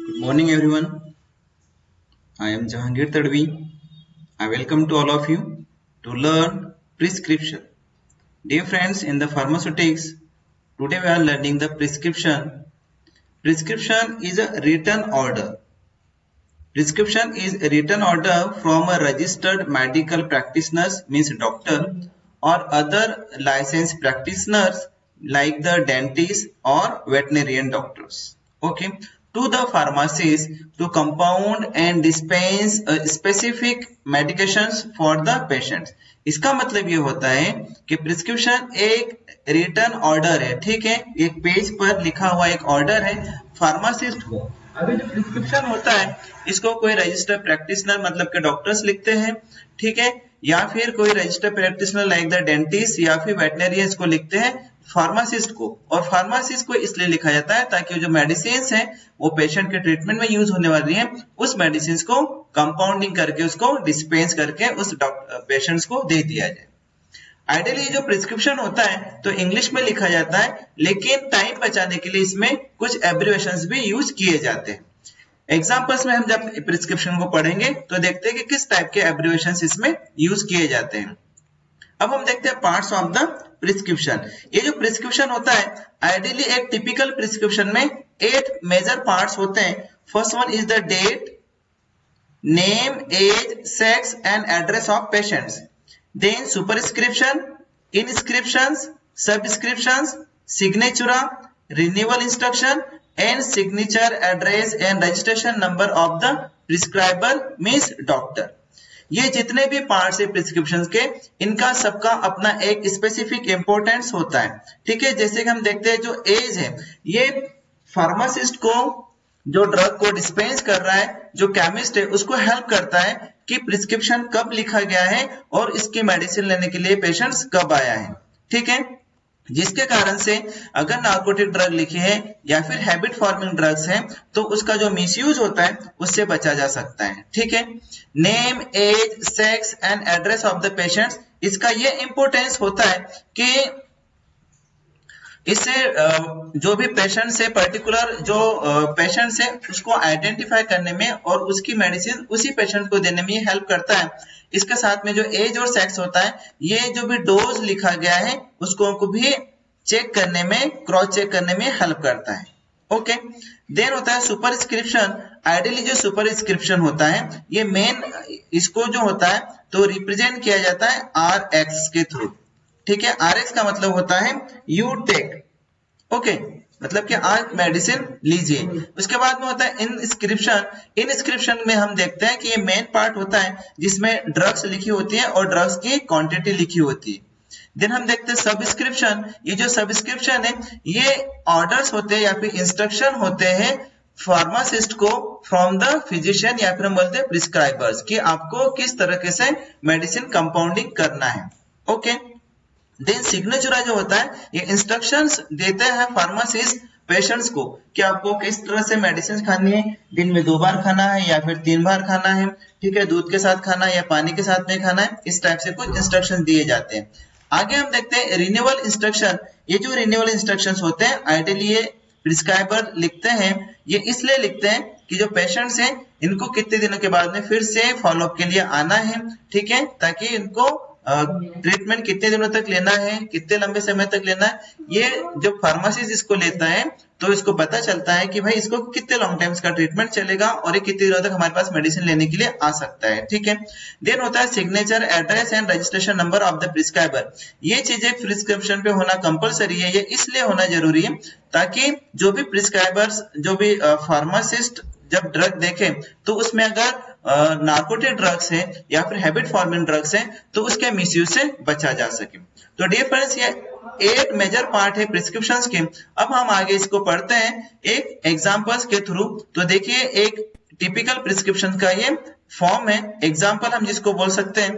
Good morning, everyone. I am Jahangir Tadvi. I welcome to all of you to learn prescription. Dear friends, in the pharmaceutics, today we are learning the prescription. Prescription is a written order. Prescription is a written order from a registered medical practitioners, means doctor, or other licensed practitioners like the dentist or veterinarian doctors. Okay, to the pharmacist to compound and dispense specific medications for the patients. इसका मतलब ये होता है कि prescription एक written order है, ठीक है, एक पेज पर लिखा हुआ एक ऑर्डर है फार्मासिस्ट को। अभी जो प्रिस्क्रिप्शन होता है इसको कोई रजिस्टर्ड प्रैक्टिशनर मतलब के डॉक्टर्स लिखते हैं, ठीक है, या फिर कोई registered practitioner like the dentist या फिर वेटनरियन को लिखते हैं फार्मासिस्ट को। और फार्मासिस्ट को इसलिए लिखा जाता है ताकि जो मेडिसिन है वो पेशेंट के ट्रीटमेंट में यूज होने वाली है उस मेडिसिन को कंपाउंडिंग करके उसको डिस्पेंस करके उस पेशेंट्स को दे दिया जाए। आइडियली जो प्रिस्क्रिप्शन होता है तो इंग्लिश में लिखा जाता है, लेकिन टाइम बचाने के लिए इसमें कुछ एब्रिविएशंस भी यूज किए जाते हैं। एग्जांपल्स में हम जब प्रिस्क्रिप्शन को पढ़ेंगे तो देखते हैं कि किस टाइप के एब्रिविएशंस इसमें यूज किए जाते हैं। अब हम देखते हैं पार्ट्स ऑफ द प्रिस्क्रिप्शन। ये जो प्रिस्क्रिप्शन होता है आइडियली एक टिपिकल प्रिस्क्रिप्शन में 8 मेजर पार्ट्स होते हैं। First one is the date, name, age, sex and address of patients. Then superscription, inscriptions, subscriptions, signature, renewal instruction, and signature address and registration number of the prescriber means doctor. ये जितने भी parts है prescription के, इनका सबका अपना एक specific importance होता है, ठीक है। जैसे कि हम देखते हैं जो एज है ये फार्मासिस्ट को जो ड्रग को डिस्पेंस कर रहा है, जो केमिस्ट है उसको हेल्प करता है कि प्रिस्क्रिप्शन कब लिखा गया है और इसकी मेडिसिन लेने के लिए पेशेंट्स कब आया है, ठीक है। जिसके कारण से अगर नार्कोटिक ड्रग लिखी है या फिर हैबिट फॉर्मिंग ड्रग्स हैं तो उसका जो मिसयूज होता है उससे बचा जा सकता है, ठीक है। Name, age, sex and address of the patients, इसका ये इंपोर्टेंस होता है कि इससे जो भी पेशेंट से पर्टिकुलर जो पेशेंट से उसको आइडेंटिफाई करने में और उसकी मेडिसिन उसी पेशेंट को देने में हेल्प करता है। इसके साथ में जो एज और सेक्स होता है, ये जो भी डोज लिखा गया है उसको भी चेक करने में, क्रॉस चेक करने में हेल्प करता है। ओके, देन होता है सुपरस्क्रिप्शन। आइडियली जो सुपरस्क्रिप्शन होता है ये मेन इसको जो होता है तो रिप्रेजेंट किया जाता है RX के थ्रू, ठीक है। RX का मतलब होता है यू टेक, ओके, मतलब कि आज मेडिसिन लीजिए। उसके बाद में होता है इनस्क्रिप्शन। इनस्क्रिप्शन में हम देखते हैं कि ये मेन पार्ट होता है जिसमें ड्रग्स लिखी होती है और ड्रग्स की क्वांटिटी लिखी होती है। देन हम देखते हैं सबस्क्रिप्शन। ये जो सबस्क्रिप्शन है ये ऑर्डर्स होते हैं या फिर इंस्ट्रक्शन होते हैं फार्मासिस्ट को फ्रॉम द फिजिशियन या फिर हम बोलते हैं प्रिस्क्राइबर्स कि आपको किस तरीके से मेडिसिन कंपाउंडिंग करना है, ओके। देन सिग्नेचर जो होता है ये इंस्ट्रक्शंस देते हैं फार्मासिस्ट पेशेंट्स को कि आपको किस तरह से मेडिसिन खानी है, दिन में 2 बार खाना है या फिर 3 बार खाना है, ठीक है, दूध के साथ खाना है या पानी के साथ में खाना है, इस टाइप से कुछ इंस्ट्रक्शंस दिए जाते हैं। आगे हम देखते हैं रिन्यूअल इंस्ट्रक्शन। ये जो रिन्यूअल इंस्ट्रक्शंस होते हैं आइडियली ये प्रिस्क्राइबर लिखते हैं। ये इसलिए लिखते हैं कि जो पेशेंट्स हैं इनको कितने दिनों के बाद में फिर से फॉलोअप के लिए आना है, ठीक है, ताकि इनको ट्रीटमेंट कितने दिनों तक लेना है, कितने लंबे समय तक लेना है, ये जब फार्मासिस्ट इसको लेता है तो इसको पता चलता है कि भाई इसको कितने लॉन्ग टाइम्स का ट्रीटमेंट चलेगा और ये कितने दिनों तक हमारे पास मेडिसिन लेने के लिए आ सकता है, ठीक है। देन होता है signature, address and registration number of the prescriber. ये चीजें प्रिस्क्रिप्शन पे होना कंपलसरी है। ये इसलिए होना जरूरी है ताकि जो भी प्रिस्क्राइबर्स, जो भी फार्मासिस्ट जब ड्रग देखे तो उसमें अगर नार्कोटिक ड्रग्स है या फिर हैबिट फॉर्मिंग ड्रग्स है तो उसके मिसयूज से बचा जा सके। तो डियर फ्रेंड्स ये 8 मेजर पार्ट है प्रिस्क्रिप्शंस के। अब हम आगे इसको पढ़ते हैं एक एग्जांपल्स के थ्रू। तो देखिए एक टिपिकल प्रिस्क्रिप्शन का ये फॉर्म है, एग्जांपल हम जिसको बोल सकते हैं,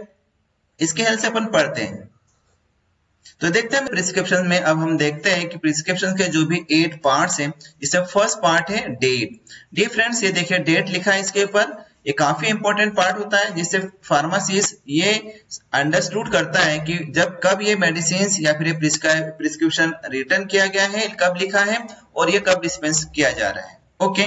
इसके हेल्प से अपन पढ़ते हैं। तो देखते हैं प्रिस्क्रिप्शन में। अब हम देखते हैं कि प्रिस्क्रिप्शन के जो भी 8 पार्ट्स हैं, इससे फर्स्ट पार्ट है डेट। डियर फ्रेंड्स ये देखिए डेट लिखा है इसके ऊपर, ये काफी इंपॉर्टेंट पार्ट होता है जिससे फार्मासिस्ट ये अंडरस्टूड करता है कि जब कब ये मेडिसिन या फिर प्रिस्क्रिप्शन रिटर्न किया गया है, कब लिखा है और ये कब डिस्पेंस किया जा रहा है, ओके।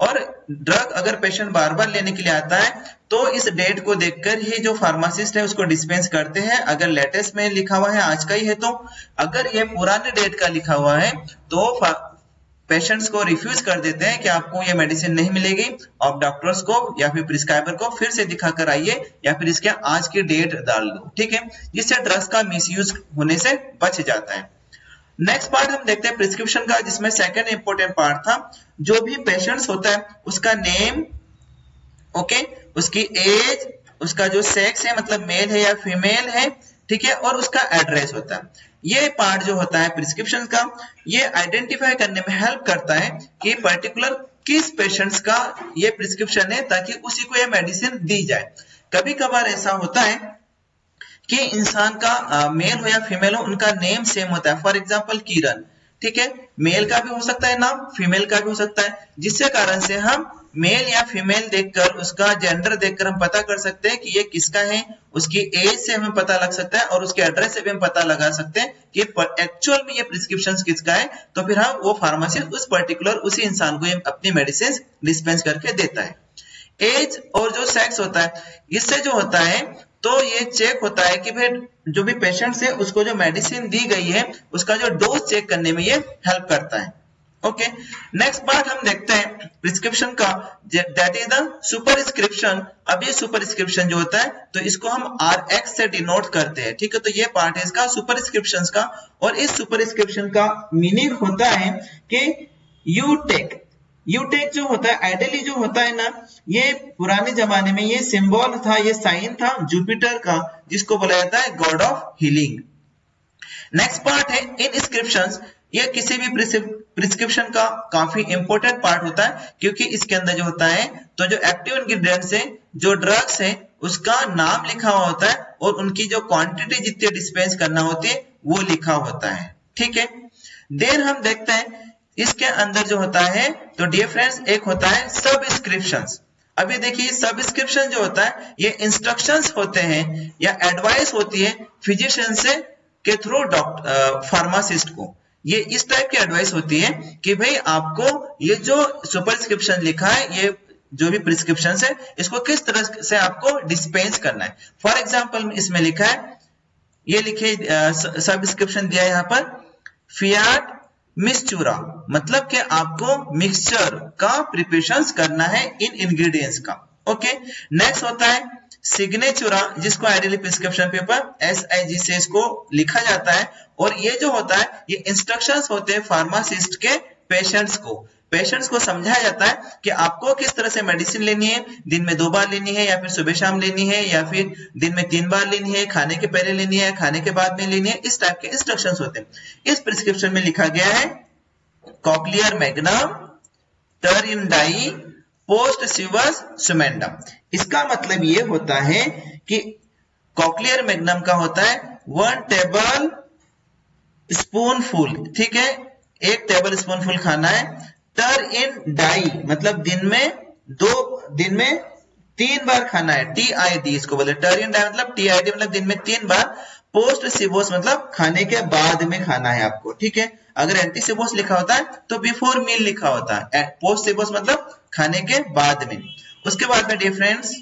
और ड्रग अगर पेशेंट बार बार लेने के लिए आता है तो इस डेट को देखकर ही जो फार्मासिस्ट है उसको डिस्पेंस करते हैं। अगर लेटेस्ट में लिखा हुआ है, आज का ही है, तो अगर ये पुराने डेट का लिखा हुआ है तो पेशेंट्स को रिफ्यूज कर देते हैं कि आपको ये मेडिसिन नहीं मिलेगी, आप डॉक्टर्स को या फिर प्रिस्क्राइबर को फिर से दिखा कर आइए या फिर इसके आज की डेट डाल दो, ठीक है, जिससे ड्रग्स का मिसयूज होने से बच जाता है। नेक्स्ट पार्ट हम देखते हैं प्रिस्क्रिप्शन का, जिसमें सेकंड इंपॉर्टेंट पार्ट था, जो भी पेशेंट्स होता है उसका नेम, ओके, उसकी एज, उसका जो सेक्स है मतलब मेल है या फीमेल है, ठीक है, और उसका एड्रेस होता है। ये पार्ट जो होता है प्रिस्क्रिप्शन का, ये आइडेंटिफाई करने में हेल्प करता है कि पर्टिकुलर किस पेशेंट्स का ये प्रिस्क्रिप्शन है, ताकि उसी को ये मेडिसिन दी जाए। कभी कभार ऐसा होता है कि इंसान का मेल हो या फीमेल हो, उनका नेम सेम होता है। फॉर एग्जांपल किरण, ठीक है, मेल का भी हो सकता है नाम, फीमेल का भी हो सकता है, जिससे कारण से हम मेल या फीमेल देखकर, उसका जेंडर देखकर हम पता कर सकते हैं कि ये किसका है। उसकी एज से हमें पता लग सकता है और उसके एड्रेस से भी हम पता लगा सकते हैं कि एक्चुअल में ये प्रिस्क्रिप्शन किसका है। तो फिर हम वो फार्मासिस्ट उस पर्टिकुलर उसी इंसान को अपनी मेडिसिन डिस्पेंस करके देता है। एज और जो सेक्स होता है, इससे जो होता है तो ये चेक होता है कि भाई जो भी पेशेंट है उसको जो मेडिसिन दी गई है उसका जो डोज चेक करने में ये हेल्प करता है। ओके, नेक्स्ट पार्ट हम देखते हैं प्रिस्क्रिप्शन का, दैट इज द सुपरस्क्रिप्शन। अब ये सुपरस्क्रिप्शन जो होता है तो इसको हम RX से डिनोट करते हैं, ठीक है, तो ये पार्ट है इसका सुपरस्क्रिप्शन का। और इस सुपरस्क्रिप्शन का मीनिंग होता है कि यू टेक जो होता है, आइडियली जो होता है ना, ये पुराने जमाने में ये सिंबल था, ये साइन था जुपिटर का, जिसको बोला जाता है God of healing. Next part है इनस्क्रिप्शंस। ये किसी भी प्रिस्क्रिप्शन का काफी इंपॉर्टेंट पार्ट होता है, क्योंकि इसके अंदर जो होता है तो जो एक्टिव इंग्रेडिएंट्स है, जो ड्रग्स है, उसका नाम लिखा हुआ होता है और उनकी जो क्वांटिटी जितनी डिस्पेंस करना होती है वो लिखा होता है, ठीक है। देन हम देखते हैं इसके अंदर जो होता है तो डियर फ्रेंड्स एक होता है सबस्क्रिप्शंस। अभी देखिए सबस्क्रिप्शन जो होता है ये इंस्ट्रक्शंस होते हैं या एडवाइस होती है फिजिशियन से के थ्रू फार्मासिस्ट को। ये इस टाइप की एडवाइस होती है कि भाई आपको ये जो सुपरस्क्रिप्शन लिखा है, ये जो भी प्रिस्क्रिप्शन है, इसको किस तरह से आपको डिस्पेंस करना है। फॉर एग्जाम्पल इसमें लिखा है, ये लिखे सबस्क्रिप्शन दिया है यहाँ पर, फियाट मिक्सचूरा, मतलब कि आपको मिक्सचर का प्रिपरेशन करना है इन इंग्रेडिएंट्स का। ओके, नेक्स्ट होता है सिग्नेचुरा, जिसको आइडियली प्रिस्क्रिप्शन पेपर SIG से इसको लिखा जाता है। और ये जो होता है ये इंस्ट्रक्शंस होते हैं फार्मासिस्ट के पेशेंट्स को समझाया जाता है कि आपको किस तरह से मेडिसिन लेनी है, दिन में 2 बार लेनी है या फिर सुबह शाम लेनी है या फिर दिन में 3 बार लेनी है, खाने के पहले लेनी है, खाने के बाद में लेनी है, इस टाइप के इंस्ट्रक्शंस होते हैं। इस प्रिस्क्रिप्शन में लिखा गया है कॉक्लियर मैग्नम, टर्इन डाई, पोस्ट सिवस सुमेंडम। इसका मतलब ये होता है कि कॉक्लियर मैग्नम का होता है 1 टेबल स्पूनफुल, ठीक है, 1 टेबल स्पूनफुल खाना है। टर्इन डाई मतलब दिन में 3 बार खाना है, TID इसको बोले, टर्इन डाई मतलब TID मतलब दिन में 3 बार। पोस्ट सिबोस मतलब खाने के बाद में खाना है आपको, ठीक है। अगर एंटी सिबोस लिखा होता है तो बिफोर मील लिखा होता है, पोस्ट सिबोस मतलब खाने के बाद में। उसके बाद में डिफरेंस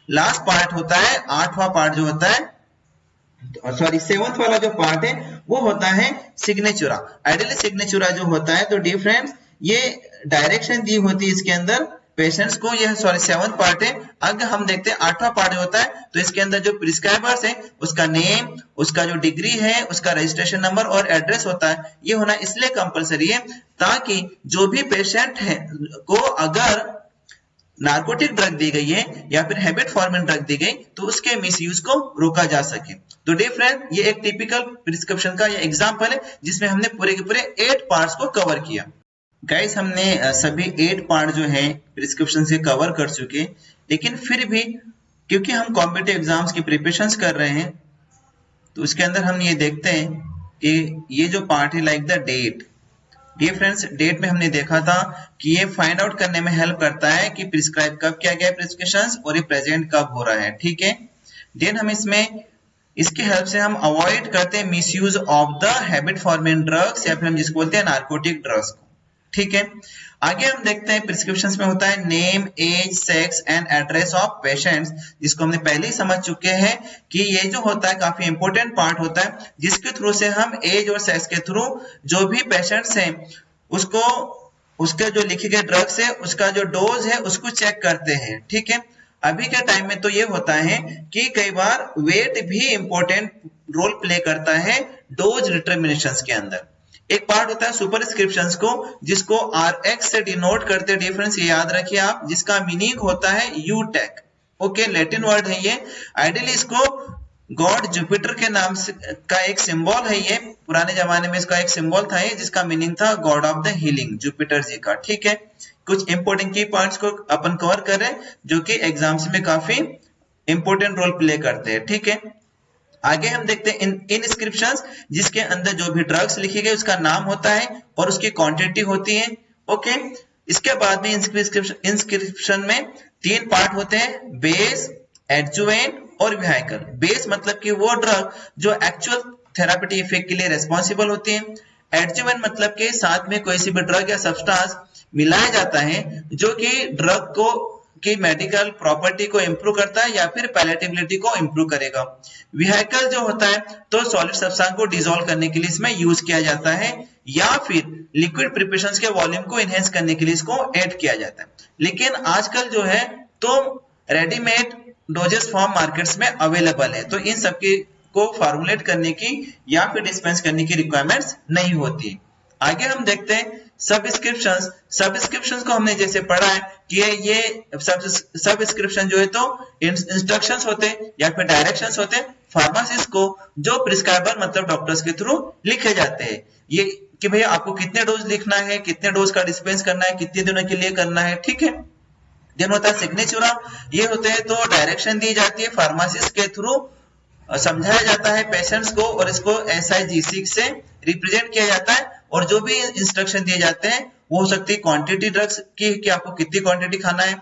लास्ट पार्ट होता है, 8वां पार्ट जो होता है, सॉरी 7th वाला जो पार्ट है वो होता है सिग्नेचुरा। आइडियली सिग्नेचुरा जो होता है तो डिफरेंस ये डायरेक्शन दी होती है इसके अंदर पेशेंट्स को, यह 7th पार्ट है। अगर हम देखते हैं 8वां पार्ट होता है तो इसके अंदर जो प्रिस्क्राइबर्स है उसका नेम, उसका जो डिग्री है, उसका रजिस्ट्रेशन नंबर और एड्रेस होता है। ये होना इसलिए कंपलसरी है ताकि जो भी पेशेंट है को अगर नार्कोटिक ड्रग दी गई है या फिर हैबिट फॉर्मिंग ड्रग दी गई तो उसके मिसयूज को रोका जा सके। तो डियर फ्रेंड ये एक टिपिकल प्रिस्क्रिप्शन का ये एग्जांपल है जिसमें हमने पूरे के पूरे 8 पार्ट्स को कवर किया। गाइस हमने सभी 8 पार्ट जो है प्रिस्क्रिप्शन से कवर कर चुके, लेकिन फिर भी क्योंकि हम कॉम्पिटिटिव एग्जाम्स की प्रिपरेशंस कर रहे हैं तो उसके अंदर हम ये देखते हैं कि ये जो पार्ट है like the date. Dear friends date में हमने देखा था कि ये फाइंड आउट करने में हेल्प करता है कि प्रिस्क्राइब कब किया गया है प्रिस्क्रिप्शंस और ये प्रेजेंट कब हो रहा है, ठीक है। देन हम इसमें इसकी हेल्प से हम अवॉइड करते हैं misuse of the habit forming drugs या फिर हम जिसको बोलते हैं नार्कोटिक ड्रग्स को, ठीक है। आगे हम देखते हैं प्रिस्क्रिप्शंस में होता है name, age, sex and address of patients, जिसको हमने पहले ही समझ चुके हैं कि ये जो होता है काफी इंपॉर्टेंट पार्ट होता है, जिसके थ्रू से हम एज और सेक्स के थ्रू जो भी पेशेंट्स हैं उसको उसके जो लिखे गए ड्रग्स है उसका जो डोज है उसको चेक करते हैं। ठीक है, अभी के टाइम में तो ये होता है कि कई बार वेट भी इंपॉर्टेंट रोल प्ले करता है डोज डिटर्मिनेशंस के अंदर। एक पार्ट होता है सुपरस्क्रिप्शंस को, जिसको RX से डिनोट करते हैं डिफरेंस, ये याद रखिए आप, जिसका मीनिंग होता है यूटेक। ओके, लैटिन वर्ड है ये। आइडियली इसको गॉड जुपिटर के नाम से का एक सिंबल है ये, पुराने जमाने में इसका एक सिंबल था ये, जिसका मीनिंग था god of the healing, Jupiter ji का। ठीक है, कुछ इंपॉर्टेंट की पॉइंट्स को अपन कवर कर रहे हैं जो कि एग्जाम्स में काफी इंपॉर्टेंट रोल प्ले करते हैं। ठीक है, आगे हम देखते हैं इनस्क्रिप्शंस, जिसके अंदर जो भी ड्रग्स लिखी गई उसका नाम होता है और उसकी क्वांटिटी होती है। ओके, इसके बाद में इंस्क्रिप्शन में 3 पार्ट होते हैं, बेस, एडजुवेंट और व्हीकल। बेस मतलब कि वो ड्रग जो एक्चुअल थेरापेटिक इफेक्ट के लिए रेस्पॉन्सिबल होती है। एडजुवेंट मतलब कि साथ में कोई सी भी ड्रग या सब्सटेंस मिलाया जाता है जो कि ड्रग को की मेडिकल प्रॉपर्टी को इंप्रूव करता है या फिर पैलेटेबिलिटी को इंप्रूव करेगा। व्हीकल जो होता है तो सॉलिड सब्सटेंस को डिसॉल्व करने के लिए इसमें यूज किया जाता है या फिर लिक्विड प्रिपरेशंस के वॉल्यूम को एनहेंस करने के लिए इसको ऐड किया जाता है। लेकिन आजकल जो है तो रेडीमेड डोजेस फॉर्म मार्केट्स में अवेलेबल है, तो इन सबकी को फॉर्मुलेट करने की या फिर डिस्पेंस करने की रिक्वायरमेंट्स नहीं होती। आगे हम देखते हैं सब्सक्रिप्शंस को हमने जैसे पढ़ा है कि ये सब्सक्रिप्शन जो है तो इंस्ट्रक्शंस होते हैं या फिर डायरेक्शंस होते हैं फार्मासिस्ट को, जो प्रिस्क्राइबर मतलब डॉक्टर्स के थ्रू लिखे जाते हैं। ये कि भैया आपको कितने डोज लिखना है, कितने डोज का डिस्पेंस करना है, कितने दिनों के लिए करना है। ठीक है, देन होता है सिग्नेचर, ये होते हैं तो डायरेक्शन दी जाती है फार्मासिस्ट के थ्रू, समझाया जाता है पेशेंट्स को और इसको SIGC से रिप्रेजेंट किया जाता है। और जो भी इंस्ट्रक्शन दिए जाते हैं वो हो सकती है क्वांटिटी ड्रग्स की, कि आपको कितनी क्वांटिटी खाना है,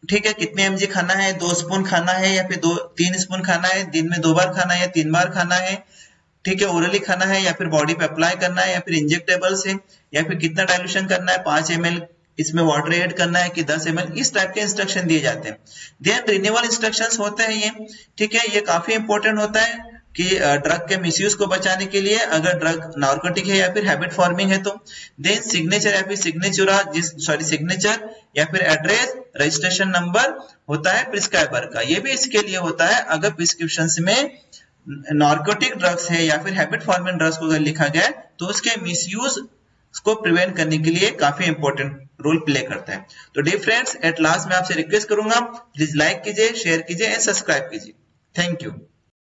ठीक है, कितने mg खाना है, 2 स्पून खाना है या फिर 3 स्पून खाना है, दिन में 2 बार खाना है या 3 बार खाना है, ठीक है, ओरली खाना है या फिर बॉडी पे अप्लाई करना है या फिर इंजेक्टेबल से, या फिर कितना डाइल्यूशन करना है, 5 ml इसमें वाटर ऐड करना है कि 10 ml, इस टाइप के इंस्ट्रक्शन दिए जाते हैं। देन रिन्यूअल इंस्ट्रक्शंस होते हैं ये, ठीक है, ये काफी इंपॉर्टेंट होता है कि ड्रग के मिसयूज को बचाने के लिए, अगर ड्रग नार्कोटिक है या फिर हैबिट फॉर्मिंग है तो। देन सिग्नेचर या फिर सिग्नेचर या फिर एड्रेस, रजिस्ट्रेशन नंबर होता है प्रिस्क्राइबर का, ये भी इसके लिए होता है अगर प्रिस्क्रिप्शन में नार्कोटिक ड्रग्स है या फिर हैबिट फॉर्मिंग ड्रग्स को अगर लिखा गया है तो उसके मिसयूज को प्रिवेंट करने के लिए काफी इंपॉर्टेंट रोल प्ले करता है। तो डियर फ्रेंड्स, एट लास्ट मैं आपसे रिक्वेस्ट करूंगा, प्लीज लाइक कीजिए, शेयर कीजिए एंड सब्सक्राइब कीजिए। Thank you.